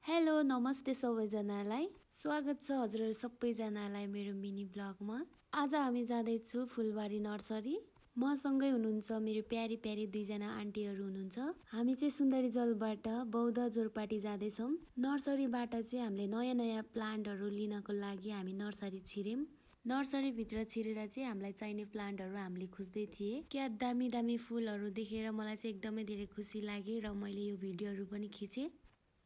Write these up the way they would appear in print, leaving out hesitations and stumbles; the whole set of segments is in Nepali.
हेलो नमस्ते सबैजनालाई स्वागत छ हजुरहरू सबैजनालाई मेरो मिनी ब्लगमा। आज हामी जाँदैछु फुलबारी नर्सरी। मसँगै हुनुहुन्छ मेरो प्यारी प्यारी दुईजना आन्टीहरू हुनुहुन्छ। हामी चाहिँ सुन्दरी जलबाट बौद्ध जोरपाटी जाँदैछौँ। नर्सरीबाट चाहिँ हामीले नयाँ नयाँ प्लान्टहरू लिनको लागि हामी नर्सरी छिर्यौँ। नर्सरी भित्र छिरेर चाहिँ हामीलाई चाहिने प्लान्टहरू हामीले खोज्दै थिए। क्या दामी दामी फुलहरू देखेर मलाई चाहिँ एकदमै धेरै खुसी लाग्यो र मैले यो भिडियोहरू पनि खिचेँ।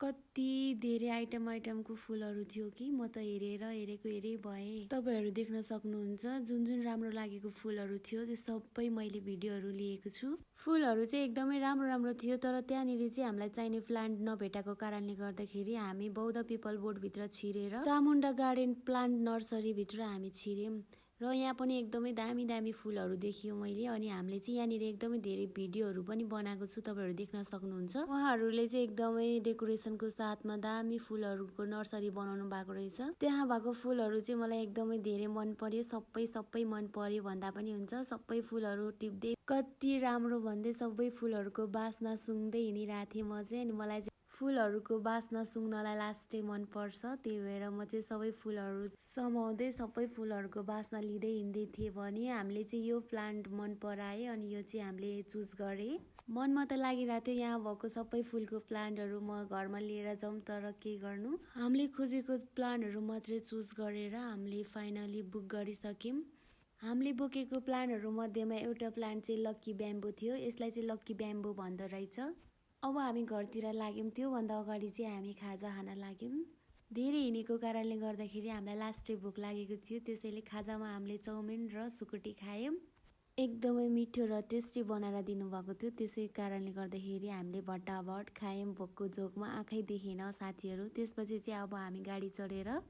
कति धेरै आइटमको फुलहरू थियो कि म त हेरेको भएँ। तपाईहरु देख्न सक्नुहुन्छ जुन जुन राम्रो लागेको फुलहरू थियो त्यो सबै मैले भिडियोहरू लिएको छु। फुलहरू चाहिँ एकदमै राम्रो थियो, तर त्यहाँनिर चाहिँ हामीलाई चाहिने प्लान्ट नभेटाको कारणले गर्दाखेरि हामी बौद्ध पिपल बोर्ड भित्र छिरेर चामुण्डा गार्डन प्लान्ट नर्सरी भित्र हामी छिर्यौं र यहाँ पनि एकदमै दामी दामी फुलहरू देखियो मैले। अनि हामीले चाहिँ यहाँनिर एकदमै धेरै भिडियोहरू पनि बनाएको छु, तपाईहरु देख्न सक्नुहुन्छ। उहाँहरूले चाहिँ एकदमै डेकोरेसनको साथमा दामी फुलहरूको नर्सरी बनाउनु भएको रहेछ। त्यहाँ भएको फुलहरू चाहिँ मलाई एकदमै धेरै मन पर्यो। सबै मन पर्यो भन्दा पनि हुन्छ। सबै फुलहरू टिप्दै कति राम्रो भन्दै सबै फुलहरूको बास्ना सुँग्दै हिँडिरहेको थिएँ म चाहिँ। अनि मलाई फुलहरूको बास्ना सुँग्नलाई लास्टै मन पर्छ, त्यही भएर म चाहिँ सबै फुलहरू समाउँदै सबै फुलहरूको बास्ना लिँदै हिँड्दै थिएँ। भने हामीले चाहिँ यो प्लान्ट मन पराए अनि यो चाहिँ हामीले चुज गरे। मनमा त लागिरहेको थियो यहाँ भएको सबै फुलको प्लान्टहरू म घरमा लिएर जाउँ, तर के गर्नु, हामीले खोजेको प्लान्टहरू मात्रै चुज गरेर हामीले फाइनली बुक गरिसक्यौँ। हामीले बोकेको प्लान्टहरू मध्येमा एउटा प्लान्ट चाहिँ लक्की ब्याम्बो थियो। यसलाई चाहिँ लक्की ब्याम्बो भन्दो रहेछ। अब हामी घरतिर लाग्यौँ। त्योभन्दा अगाडि चाहिँ हामी खाजा खान लाग्यौँ। धेरै हिँडेको कारणले गर्दाखेरि हामीलाई लास्टै भोक लागेको थियो, त्यसैले खाजामा हामीले चाउमिन र सुकुटी खायौँ। एकदमै मिठो र टेस्टी बनाएर दिनुभएको थियो, त्यसै कारणले गर्दाखेरि हामीले भट्टाभट खायौँ। भोकको जोगमा आँखै देखेन साथीहरू। त्यसपछि चाहिँ अब हामी गाडी चढेर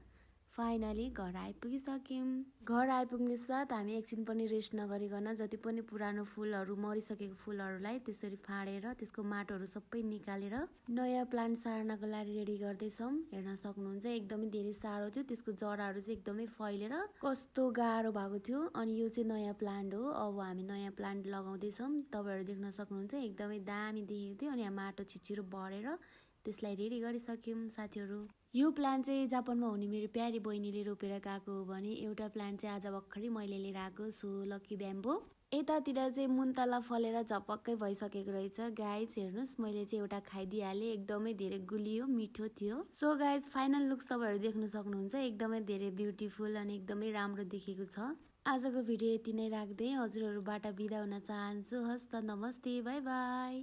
फाइनली घर आइपुगिसक्यौँ। घर आइपुग्ने साथ हामी एकछिन पनि रेस्ट नगरिकन जति पनि पुरानो फुलहरू मरिसकेको फुलहरूलाई त्यसरी फाडेर त्यसको माटोहरू सबै निकालेर नयाँ प्लान्ट सार्नको लागि रेडी गर्दैछौँ। हेर्न सक्नुहुन्छ एकदमै धेरै साह्रो थियो, त्यसको जराहरू चाहिँ एकदमै फैलेर कस्तो गाह्रो भएको थियो। अनि यो चाहिँ नयाँ प्लान्ट हो। अब हामी नयाँ प्लान्ट लगाउँदैछौँ। तपाईहरु देख्न सक्नुहुन्छ एकदमै दामी देखेको थियो। अनि यहाँ माटो छिचिरो बढेर त्यसलाई रेडी गरिसक्यौँ साथीहरू। यो प्लान्ट चाहिँ जापानमा हुने मेरो प्यारी बहिनीले रोपेर गएको हो भने एउटा प्लान्ट चाहिँ आज भर्खरै मैले लिएर आएको छु, लक्की ब्याम्बो। यतातिर चाहिँ मुन्तला फलेर झपक्कै भइसकेको रहेछ। गाइज हेर्नुहोस्, मैले चाहिँ एउटा खाइदिइहालेँ। एकदमै धेरै गुलियो मिठो थियो। सो गाइज फाइनल लुक्स तपाईहरु देख्न सक्नुहुन्छ। एकदमै धेरै ब्युटिफुल अनि एकदमै राम्रो देखेको छ। आजको भिडियो यति नै राख्दै हजुरहरूबाट बिदा हुन चाहन्छु। हस्त नमस्ते, बाई बाई।